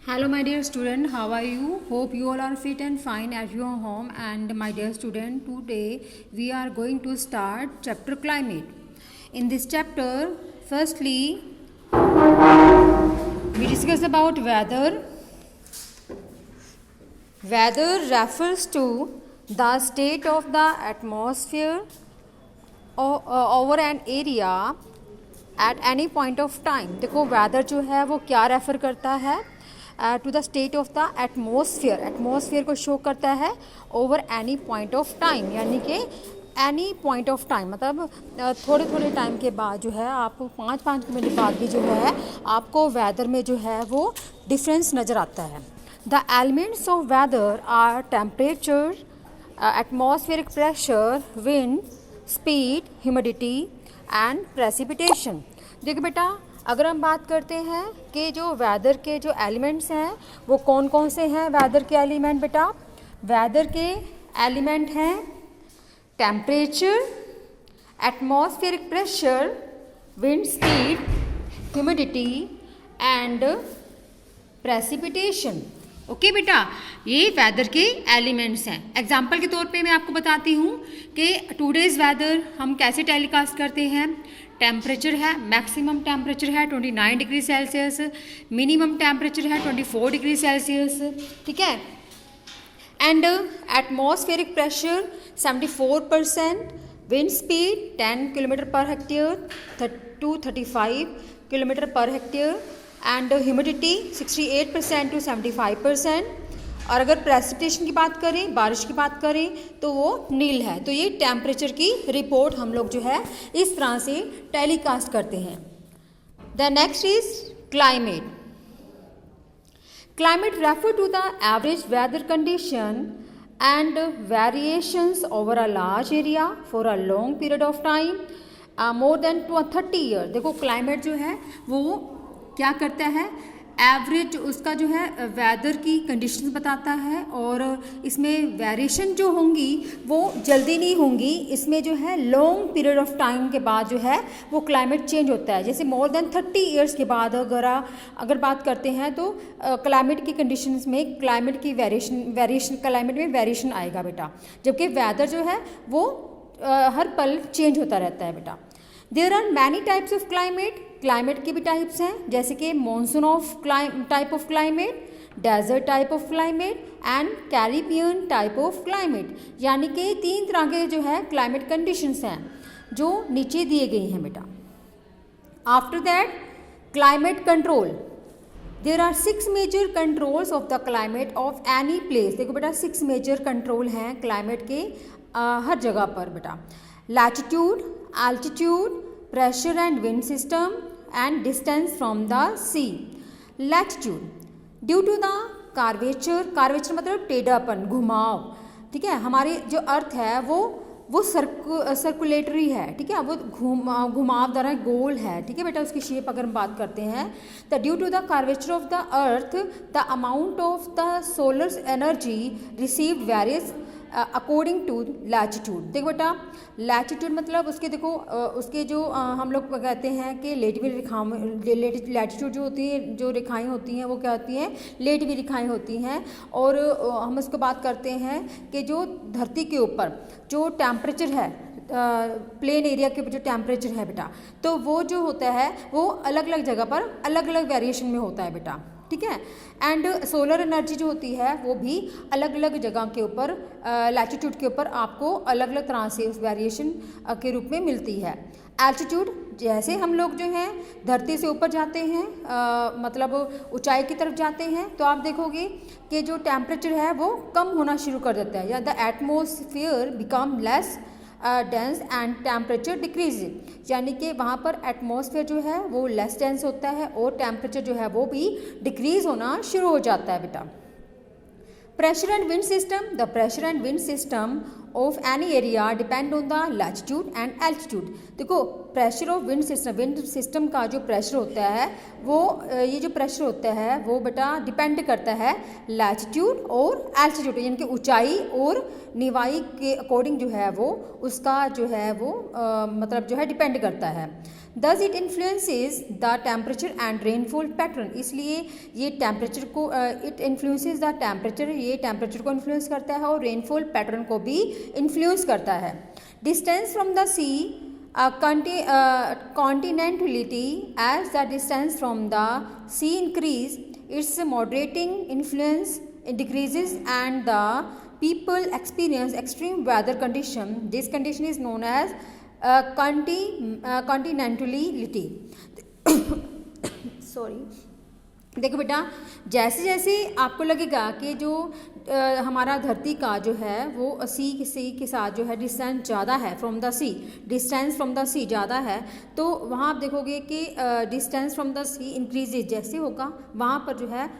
Hello my dear student, how are you? Hope you all are fit and fine at your home. And my dear student, today we are going to start chapter climate. In this chapter, firstly we discuss about weather. Weather refers to the state of the atmosphere over an area at any point of time. देखो weather जो है वो क्या refer करता है to the state of the atmosphere को show करता है over any point of time, यानी कि एनी पॉइंट ऑफ टाइम मतलब थोड़े थोड़े टाइम के बाद जो है आपको 5-5 मिनट बाद भी जो है आपको वेदर में जो है वो डिफरेंस नज़र आता है. The elements of weather are temperature, atmospheric pressure, wind speed, humidity and precipitation. देखो बेटा, अगर हम बात करते हैं कि जो वेदर के जो एलिमेंट्स हैं वो कौन कौन से हैं. वेदर के एलिमेंट बेटा, वेदर के एलिमेंट हैं temperature, atmospheric pressure, wind speed, humidity and precipitation. Okay बेटा, ये वेदर के एलिमेंट्स हैं. एग्जाम्पल के तौर पे मैं आपको बताती हूँ कि टुडेज़ वेदर हम कैसे टेलीकास्ट करते हैं. टेम्परेचर है, मैक्सिमम टेम्परेचर है 29 डिग्री सेल्सियस, मिनिमम टेम्परेचर है 24 डिग्री सेल्सियस, ठीक है. And atmospheric pressure 74%, wind speed 10 kilometre per hectare to 35 kilometre per hectare, and humidity 68% to 75%. और अगर प्रेसिपिटेशन की बात करें, बारिश की बात करें, तो वो नील है. तो ये टेम्परेचर की रिपोर्ट हम लोग जो है इस तरह से टेलीकास्ट करते हैं. The next is climate. Climate refer to the average weather condition and variations over a large area for a long period of time more than 30 year. देखो क्लाइमेट जो है वो क्या करता है, एवरेज उसका जो है वेदर की कंडीशंस बताता है, और इसमें वेरिएशन जो होंगी वो जल्दी नहीं होंगी. इसमें जो है लॉन्ग पीरियड ऑफ टाइम के बाद जो है वो क्लाइमेट चेंज होता है. जैसे मोर देन 30 ईयर्स के बाद अगर बात करते हैं तो क्लाइमेट की कंडीशंस में क्लाइमेट की वेरिएशन क्लाइमेट में वेरिएशन आएगा बेटा, जबकि वेदर जो है वो हर पल चेंज होता रहता है बेटा. There are many types of climate. Climate के भी टाइप्स हैं, जैसे कि monsoon type of climate, desert type of climate and Caribbean type of climate. यानी कि 3 तरह के जो है क्लाइमेट कंडीशंस हैं जो नीचे दिए गई हैं बेटा. After that climate control. There are 6 major controls of the climate of any place. देखो बेटा, 6 मेजर कंट्रोल हैं क्लाइमेट के हर जगह पर बेटा. Latitude, altitude, pressure and wind system and distance from the sea. Latitude, due to the curvature मतलब टेढ़ापन, घुमाव, ठीक है. हमारी जो अर्थ है वो सर्कुलेटरी है, ठीक है, वो घुमावदार है, गोल है, ठीक है बेटा. उसकी शेप अगर हम बात करते हैं तो due to the curvature of the earth the amount of the solar energy received various according to latitude. देखो बेटा, लैटिट्यूड मतलब उसके देखो उसके जो हम लोग कहते हैं कि लैटिट्यूड जो होती है, जो रेखाएं होती हैं वो क्या होती हैं, लेटवी रेखाएं होती हैं. और हम उसको बात करते हैं कि जो धरती के ऊपर जो टेम्परेचर है, प्लेन एरिया के ऊपर जो टेम्परेचर है बेटा, तो वो जो होता है वो अलग अलग जगह पर अलग अलग वेरिएशन में होता है बेटा, ठीक है. एंड सोलर एनर्जी जो होती है वो भी अलग अलग जगह के ऊपर लैटिट्यूड के ऊपर आपको अलग अलग तरह से उस वेरिएशन के रूप में मिलती है. एल्टीट्यूड, जैसे हम लोग जो हैं धरती से ऊपर जाते हैं, मतलब ऊंचाई की तरफ जाते हैं, तो आप देखोगे कि जो टेम्परेचर है वो कम होना शुरू कर देता है, या the atmosphere become less dense and temperature decrease. यानी कि वहाँ पर एटमॉस्फेयर जो है वो लेस डेंस होता है और टेम्परेचर जो है वो भी डिक्रीज होना शुरू हो जाता है बेटा. Pressure and wind system. The pressure and wind system of any area depend on the latitude and altitude. देखो, प्रेशर ऑफ विंड सिस्टम का जो प्रेशर होता है वो ये जो प्रेशर होता है वो बेटा डिपेंड करता है लैटिट्यूड और एल्टीट्यूड, यानी कि ऊंचाई और निवाई के अकॉर्डिंग जो है वो उसका जो है वो मतलब जो है डिपेंड करता है. Thus it influences the temperature and rainfall pattern, इसलिए ये टेम्परेचर को इट इन्फ्लुएंसेस द टेम्परेचर, ये टेम्परेचर को इन्फ्लुएंस करता है और रेनफॉल पैटर्न को भी इन्फ्लुएंस करता है। Distance from the sea continentality, as the distance from the sea increase, its moderating influence decreases and the people experience extreme weather condition. This condition is known as continentality. Sorry. देखो बेटा, जैसे जैसे आपको लगेगा कि जो हमारा धरती का जो है वो सी के साथ जो है डिस्टेंस ज़्यादा है from the sea, distance from the sea ज़्यादा है, तो वहाँ आप देखोगे कि distance from the sea increases जैसे होगा वहाँ पर जो है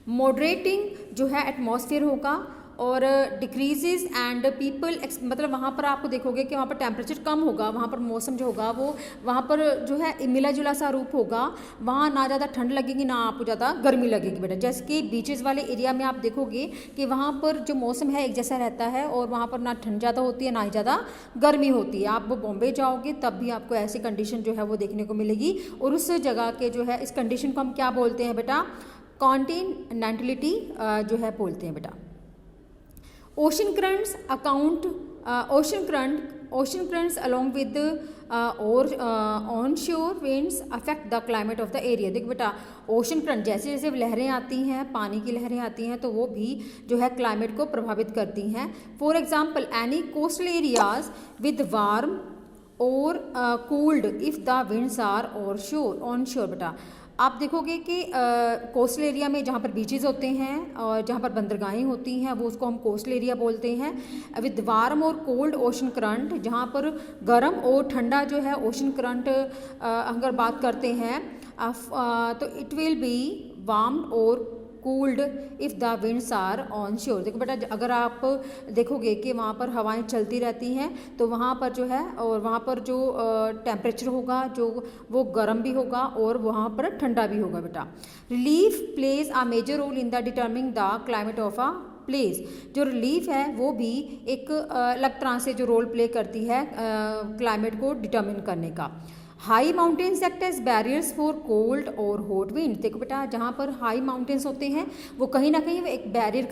मॉडरेटिंग जो है एटमॉस्फेयर होगा और डिक्रीजेज एंड पीपल मतलब वहाँ पर आपको देखोगे कि वहाँ पर टेम्परेचर कम होगा, वहाँ पर मौसम जो होगा वो वहाँ पर जो है मिला जुला सा रूप होगा, वहाँ ना ज़्यादा ठंड लगेगी ना आपको ज़्यादा गर्मी लगेगी बेटा। जैसे कि बीचेस वाले एरिया में आप देखोगे कि वहाँ पर जो मौसम है एक जैसा रहता है और वहाँ पर ना ठंड ज़्यादा होती है ना ही ज़्यादा गर्मी होती है। आप बॉम्बे जाओगे तब भी आपको ऐसी कंडीशन जो है वो देखने को मिलेगी और उस जगह के जो है इस कंडीशन को हम क्या बोलते हैं बेटा, कॉन्टिनेंटलिटी जो है बोलते हैं बेटा। Ocean currents along with onshore winds affect the climate of the area। देखो बेटा, ओशन करंट जैसे जैसे लहरें आती हैं, पानी की लहरें आती हैं, तो वो भी जो है क्लाइमेट को प्रभावित करती हैं। For example any coastal areas with warm और cooled if the winds are on shore बेटा। आप देखोगे कि कोस्टल एरिया में जहाँ पर बीचेस होते हैं और जहाँ पर बंदरगाहें होती हैं वो उसको हम कोस्टल एरिया बोलते हैं। विद वार्म और कोल्ड ओशन करंट, जहाँ पर गर्म और ठंडा जो है ओशन करंट अगर बात करते हैं तो इट विल बी वार्म और cooled if the winds are on शोर। देखो बेटा, अगर आप देखोगे कि वहाँ पर हवाएं चलती रहती हैं तो वहाँ पर जो है और वहाँ पर जो टेम्परेचर होगा जो वो गर्म भी होगा और वहाँ पर ठंडा भी होगा बेटा। Relief plays a major role in the determining the climate of a place. जो रिलीफ है वो भी एक अलग तरह से जो रोल प्ले करती है क्लाइमेट को डिटर्मिन करने का। High mountains act as barriers for cold और हॉट विंड। देखो बेटा, जहाँ पर हाई माउंटेन्स होते हैं वो कहीं ना कहीं एक बैरियर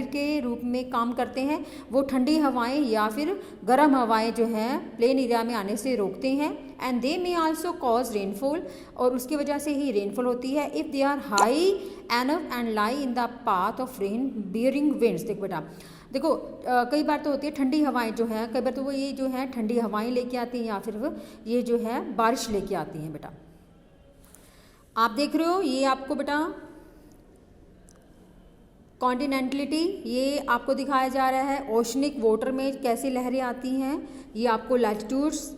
के रूप में काम करते हैं। वो ठंडी हवाएं या फिर गर्म हवाएं जो हैं प्लेन एरिया में आने से रोकते हैं। And they may also cause rainfall, और उसकी वजह से ही रेनफॉल होती है if they are high enough and lie in the path of rain bearing winds. देखो बेटा, देखो कई बार तो होती है ठंडी हवाएं जो है, कई बार तो वो ये जो है ठंडी हवाएं लेके आती हैं या फिर वो ये जो है बारिश लेके आती हैं बेटा। आप देख रहे हो ये आपको बेटा कॉन्टिनेंटलिटी ये आपको दिखाया जा रहा है। ओशनिक वाटर में कैसी लहरें आती हैं ये आपको लैटिट्यूड्स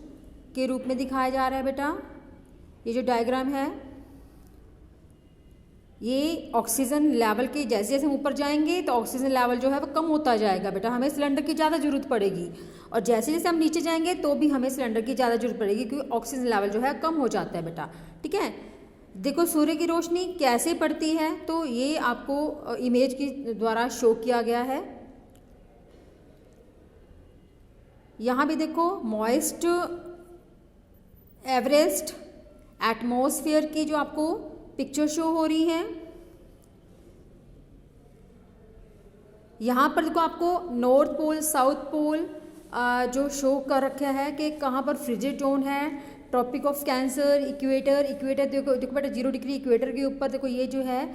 के रूप में दिखाया जा रहा है बेटा। ये जो डायग्राम है ये ऑक्सीजन लेवल के जैसे जैसे हम ऊपर जाएंगे तो ऑक्सीजन लेवल जो है वो कम होता जाएगा बेटा, हमें सिलेंडर की ज़्यादा ज़रूरत पड़ेगी। और जैसे जैसे हम नीचे जाएंगे तो भी हमें सिलेंडर की ज़्यादा ज़रूरत पड़ेगी क्योंकि ऑक्सीजन लेवल जो है कम हो जाता है बेटा। ठीक है, देखो सूर्य की रोशनी कैसे पड़ती है तो ये आपको इमेज के द्वारा शो किया गया है। यहाँ भी देखो मॉइस्ट एवरेस्ट एटमॉस्फेयर की जो आपको पिक्चर शो हो रही है। यहाँ पर देखो आपको नॉर्थ पोल साउथ पोल जो शो कर रखा है कि कहाँ पर फ्रिजिड जोन है, ट्रॉपिक ऑफ कैंसर, इक्वेटर देखो बेटा 0 डिग्री इक्वेटर के ऊपर देखो ये जो है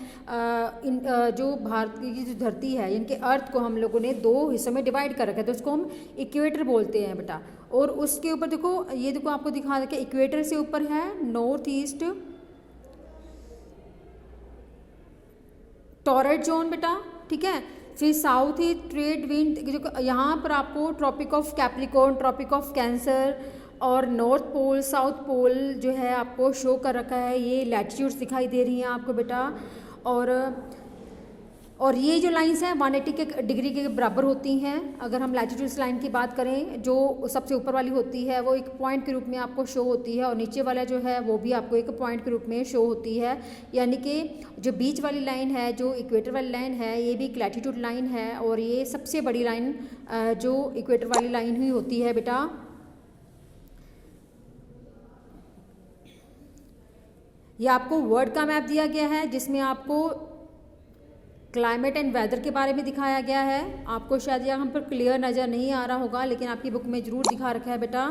जो भारत की जो धरती है यानी कि अर्थ को हम लोगों ने 2 हिस्सों में डिवाइड कर रखा है तो उसको हम इक्वेटर बोलते हैं बेटा। और उसके ऊपर देखो ये देखो आपको दिखा रखा है इक्वेटर से ऊपर है नॉर्थ ईस्ट टॉरेट जोन बेटा। ठीक है, फिर साउथ ईस्ट ट्रेड विंड, यहाँ पर आपको tropic of Capricorn, tropic of cancer और नॉर्थ पोल साउथ पोल जो है आपको शो कर रखा है। ये लैटिट्यूड्स दिखाई दे रही हैं आपको बेटा। और ये जो लाइंस हैं 180 के डिग्री के बराबर होती हैं। अगर हम लैटिट्यूड्स लाइन की बात करें जो सबसे ऊपर वाली होती है वो एक पॉइंट के रूप में आपको शो होती है और नीचे वाला जो है वो भी आपको एक पॉइंट के रूप में शो होती है। यानी कि जो बीच वाली लाइन है जो इक्वेटर वाली लाइन है ये भी एक लैटिट्यूड लाइन है और ये सबसे बड़ी लाइन जो इक्वेटर वाली लाइन ही होती है बेटा। ये आपको वर्ड का मैप दिया गया है जिसमें आपको क्लाइमेट एंड वेदर के बारे में दिखाया गया है। आपको शायद यहाँ पर क्लियर नज़र नहीं आ रहा होगा, लेकिन आपकी बुक में ज़रूर दिखा रखा है बेटा।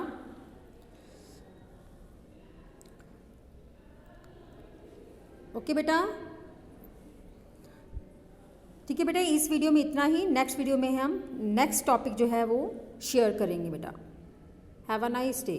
ओके बेटा, ठीक है बेटा, इस वीडियो में इतना ही। नेक्स्ट वीडियो में हम नेक्स्ट टॉपिक जो है वो शेयर करेंगे बेटा। Have a nice day.